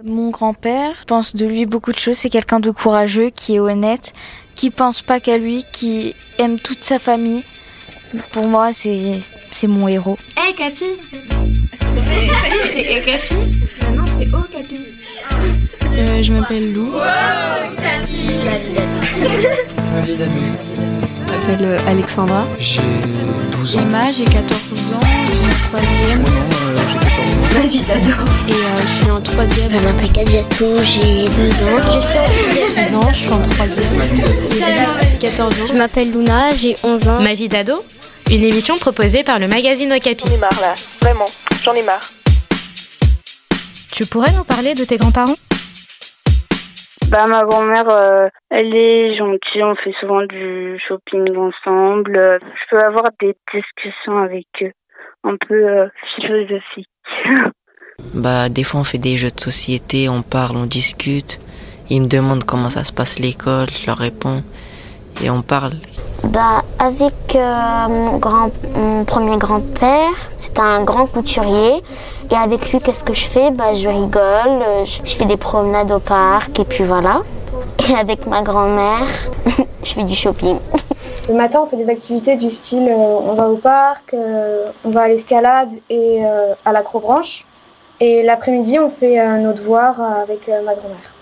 Mon grand-père, je pense de lui beaucoup de choses. C'est quelqu'un de courageux, qui est honnête, qui pense pas qu'à lui, qui aime toute sa famille. Pour moi, c'est mon héros. Hey Capi. C'est Capi. Non, c'est O Capi. Je m'appelle Lou. Wow, Capi. Ma vie d'ado. Je m'appelle Alexandra. J'ai 12 ans. Emma, j'ai 14 ans, je suis en 3e. J'ai 14 ans. Ma vie d'ado. Et je suis en 3e. Je m'appelle Kadiatou, j'ai 2 ans. Je suis en 6e. 6 ans, je suis en 3e. J'ai 14 ans. Je m'appelle Luna, j'ai 11 ans. Ma vie d'ado, une émission proposée par le magazine Okapi. J'en ai marre là, vraiment, j'en ai marre. Tu pourrais nous parler de tes grands-parents ? Ma grand-mère, elle est gentille, on fait souvent du shopping ensemble. Je peux avoir des discussions avec eux, un peu philosophiques. Des fois on fait des jeux de société, on parle, on discute. Ils me demandent comment ça se passe l'école, je leur réponds et on parle. Avec mon premier grand-père, c'est un grand couturier. Et avec lui, qu'est-ce que je fais ? Je rigole, je fais des promenades au parc et puis voilà. Et avec ma grand-mère, je fais du shopping. Le matin, on fait des activités du style on va au parc, on va à l'escalade et à l'acrobranche. Et l'après-midi, on fait nos devoirs avec ma grand-mère.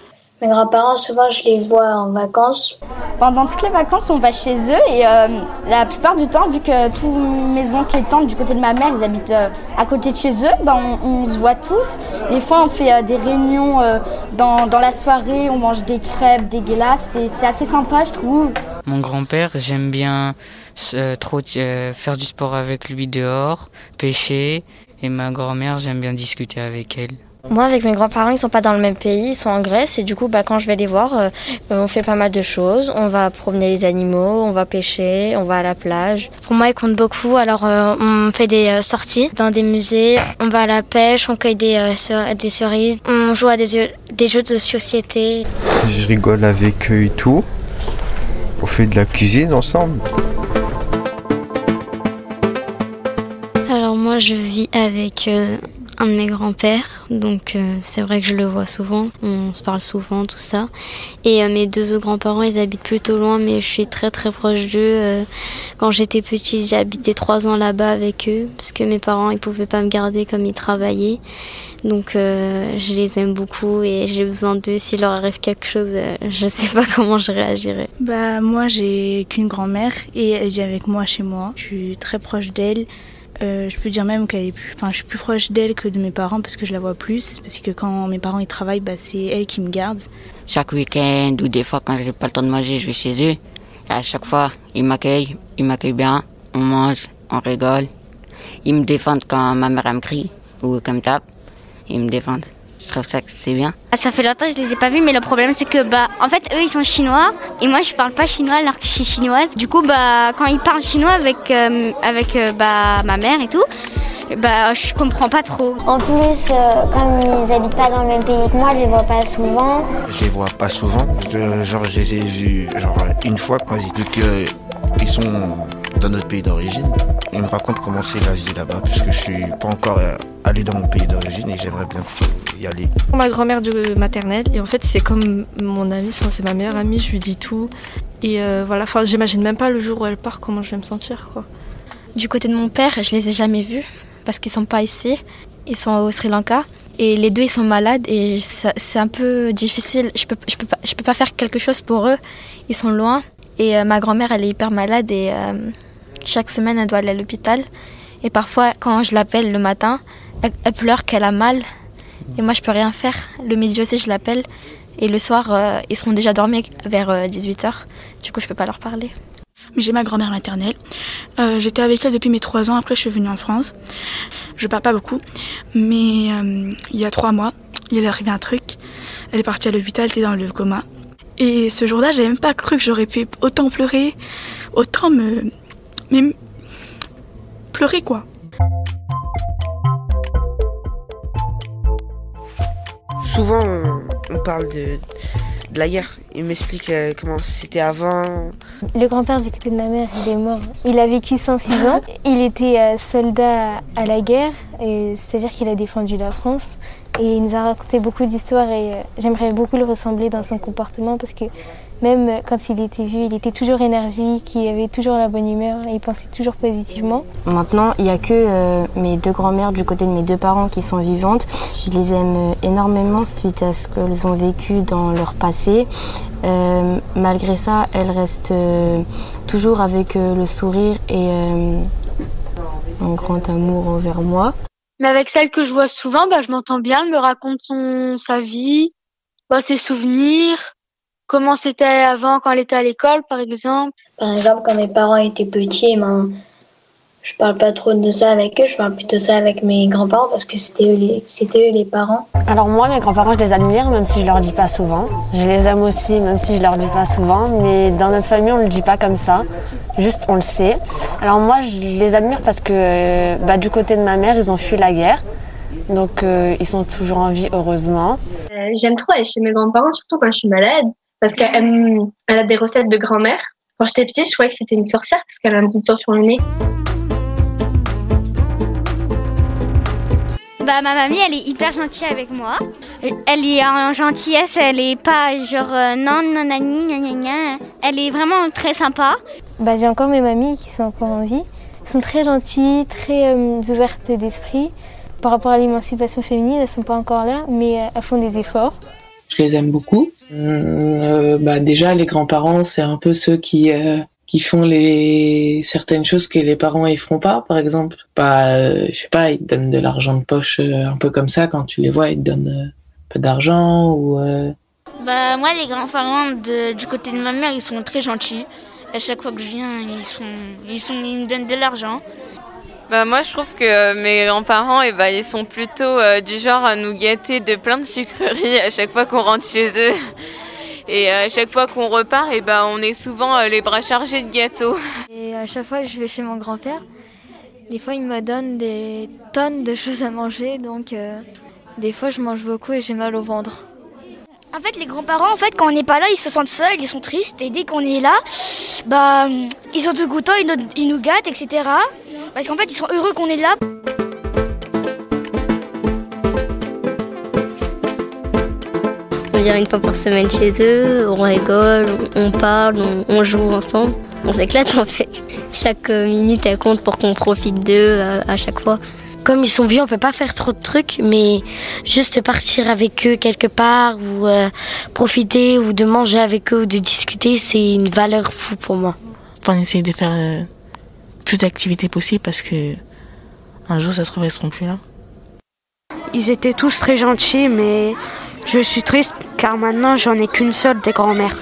Mes grands-parents, souvent, je les vois en vacances. Pendant toutes les vacances, on va chez eux et la plupart du temps, vu que tous mes oncles et tantes du côté de ma mère, ils habitent à côté de chez eux, on se voit tous. Des fois, on fait des réunions dans la soirée, on mange des crêpes, des glaces. C'est assez sympa, je trouve. Mon grand-père, j'aime bien faire du sport avec lui dehors, pêcher. Et ma grand-mère, j'aime bien discuter avec elle. Moi, avec mes grands-parents, ils sont pas dans le même pays, ils sont en Grèce. Et du coup, quand je vais les voir, on fait pas mal de choses. On va promener les animaux, on va pêcher, on va à la plage. Pour moi, ils comptent beaucoup. Alors, on fait des sorties dans des musées, on va à la pêche, on cueille des cerises, on joue à des jeux de société. Je rigole avec eux et tout. On fait de la cuisine ensemble. Alors moi, je vis avec un de mes grands-pères, donc c'est vrai que je le vois souvent, on se parle souvent, tout ça. Et mes deux autres grands-parents, ils habitent plutôt loin, mais je suis très très proche d'eux. Quand j'étais petite, j'ai habité 3 ans là-bas avec eux, parce que mes parents, ils pouvaient pas me garder comme ils travaillaient. Donc je les aime beaucoup et j'ai besoin d'eux. S'il leur arrive quelque chose, je sais pas comment je réagirais. Moi, j'ai qu'une grand-mère et elle vit avec moi chez moi. Je suis très proche d'elle. Je peux dire même je suis plus proche d'elle que de mes parents parce que je la vois plus. Parce que quand mes parents ils travaillent, c'est elle qui me garde. Chaque week-end ou des fois quand j'ai pas le temps de manger, je vais chez eux. Et à chaque fois, ils m'accueillent bien. On mange, on rigole. Ils me défendent quand ma mère elle me crie ou qu'elle me tape. Ils me défendent. Je trouve ça que c'est bien. Ça fait longtemps que je les ai pas vus, mais le problème c'est que en fait eux ils sont chinois et moi je parle pas chinois alors que je suis chinoise. Du coup quand ils parlent chinois avec ma mère et tout, je comprends pas trop. En plus, comme ils habitent pas dans le même pays que moi, je les vois pas souvent. Je les vois pas souvent. Je les ai vus une fois quand ils sont dans notre pays d'origine. Ils me racontent comment c'est la vie là-bas puisque je suis pas encore allé dans mon pays d'origine et j'aimerais bien y aller. Ma grand-mère de maternelle et en fait c'est comme mon amie, c'est ma meilleure amie, je lui dis tout et j'imagine même pas le jour où elle part comment je vais me sentir quoi. Du côté de mon père, je les ai jamais vus parce qu'ils sont pas ici, ils sont au Sri Lanka et les deux ils sont malades et c'est un peu difficile, je peux pas faire quelque chose pour eux, ils sont loin et ma grand-mère elle est hyper malade et chaque semaine elle doit aller à l'hôpital et parfois quand je l'appelle le matin, elle pleure qu'elle a mal et moi je peux rien faire. Le midi aussi je l'appelle et le soir ils seront déjà dormis vers 18h, du coup je peux pas leur parler. J'ai ma grand-mère maternelle. J'étais avec elle depuis mes 3 ans. Après, je suis venue en France. Je parle pas beaucoup. Mais il y a 3 mois, il est arrivé un truc. Elle est partie à l'hôpital, elle était dans le coma. Et ce jour-là, j'avais même pas cru que j'aurais pu autant pleurer, autant pleurer, quoi. Souvent, on parle de la guerre. Il m'explique comment c'était avant. Le grand-père du côté de ma mère, il est mort. Il a vécu 106 ans. Il était soldat à la guerre, c'est-à-dire qu'il a défendu la France Et il nous a raconté beaucoup d'histoires et j'aimerais beaucoup le ressembler dans son comportement parce que même quand il était vieux, il était toujours énergique, il avait toujours la bonne humeur et il pensait toujours positivement. Maintenant, il n'y a que mes 2 grand-mères du côté de mes 2 parents qui sont vivantes. Je les aime énormément suite à ce qu'elles ont vécu dans leur passé. Malgré ça, elles restent toujours avec le sourire et un grand amour envers moi. Mais avec celle que je vois souvent, je m'entends bien, elle me raconte sa vie, ses souvenirs, comment c'était avant quand elle était à l'école, par exemple. Par exemple, quand mes parents étaient petits, je parle pas trop de ça avec eux, je parle plutôt de ça avec mes grands-parents parce que c'était eux les parents. Alors moi, mes grands-parents, je les admire, même si je leur dis pas souvent. Je les aime aussi, même si je leur dis pas souvent. Mais dans notre famille, on le dit pas comme ça. Juste, on le sait. Alors moi, je les admire parce que du côté de ma mère, ils ont fui la guerre. Donc, ils sont toujours en vie, heureusement. J'aime trop aller chez mes grands-parents, surtout quand je suis malade. Parce qu'elle a des recettes de grand-mère. Quand j'étais petite, je croyais que c'était une sorcière parce qu'elle a un bouton sur le nez. Ma mamie, elle est hyper gentille avec moi. Elle est en gentillesse, elle est pas genre non, nanani, gna. Elle est vraiment très sympa. J'ai encore mes mamies qui sont encore en vie. Elles sont très gentilles, très ouvertes d'esprit. Par rapport à l'émancipation féminine, elles sont pas encore là, mais elles font des efforts. Je les aime beaucoup. Déjà, les grands-parents, c'est un peu ceux qui font certaines choses que les parents ils feront pas. Par exemple, je sais pas, ils te donnent de l'argent de poche un peu comme ça quand tu les vois, ils te donnent un peu d'argent ou. Moi, les grands-parents du côté de ma mère, ils sont très gentils. À chaque fois que je viens, ils me donnent de l'argent. Moi, je trouve que mes grands-parents, ils sont plutôt du genre à nous gâter de plein de sucreries à chaque fois qu'on rentre chez eux. Et à chaque fois qu'on repart, on est souvent les bras chargés de gâteaux. Et à chaque fois que je vais chez mon grand-père, des fois il me donne des tonnes de choses à manger, donc des fois je mange beaucoup et j'ai mal au ventre. En fait, les grands-parents, quand on n'est pas là, ils se sentent seuls, ils sont tristes. Et dès qu'on est là, ils sont tout contents, ils nous gâtent, etc. Parce qu'en fait, ils sont heureux qu'on est là. On vient une fois par semaine chez eux, on rigole, on parle, on joue ensemble. On s'éclate en fait. Chaque minute elle compte pour qu'on profite d'eux à chaque fois. Comme ils sont vieux, on peut pas faire trop de trucs, mais juste partir avec eux quelque part ou profiter ou de manger avec eux ou de discuter, c'est une valeur fou pour moi. On essaie de faire plus d'activités possibles parce que un jour ça se trouve elles seront plus là. Ils étaient tous très gentils, mais je suis triste car maintenant j'en ai qu'une seule des grands-mères.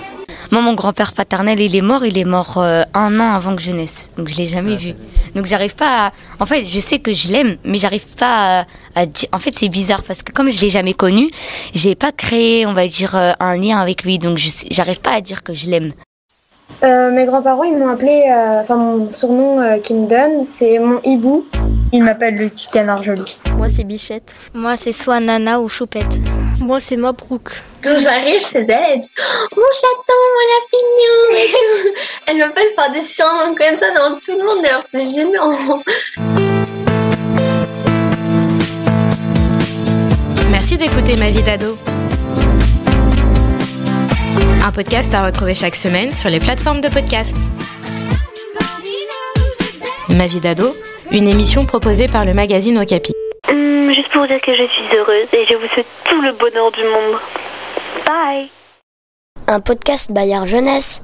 Moi, mon grand-père paternel, il est mort 1 an avant que je naisse. Donc, je l'ai jamais vu. Donc, j'arrive pas à... En fait, je sais que je l'aime, mais j'arrive pas à dire... En fait, c'est bizarre parce que comme je l'ai jamais connu, j'ai pas créé, on va dire, un lien avec lui. Donc, j'arrive pas à dire que je l'aime. Mes grands-parents, ils m'ont appelé... mon surnom qu'ils me donnent, c'est mon hibou. Il m'appelle le petit canard joli. Moi, c'est Bichette. Moi, c'est soit Nana ou Choupette. Moi, c'est Mabrouk. Quand j'arrive chez elle, elle dit « Mon chaton, mon lapignon !» et tout. Elle m'appelle par des surnoms comme ça dans tout le monde, d'ailleurs, c'est gênant. Merci d'écouter Ma vie d'ado. Un podcast à retrouver chaque semaine sur les plateformes de podcast. Ma vie d'ado, une émission proposée par le magazine Okapi. Juste pour dire que je suis heureuse et je vous souhaite tout le bonheur du monde. Bye. Un podcast Bayard Jeunesse.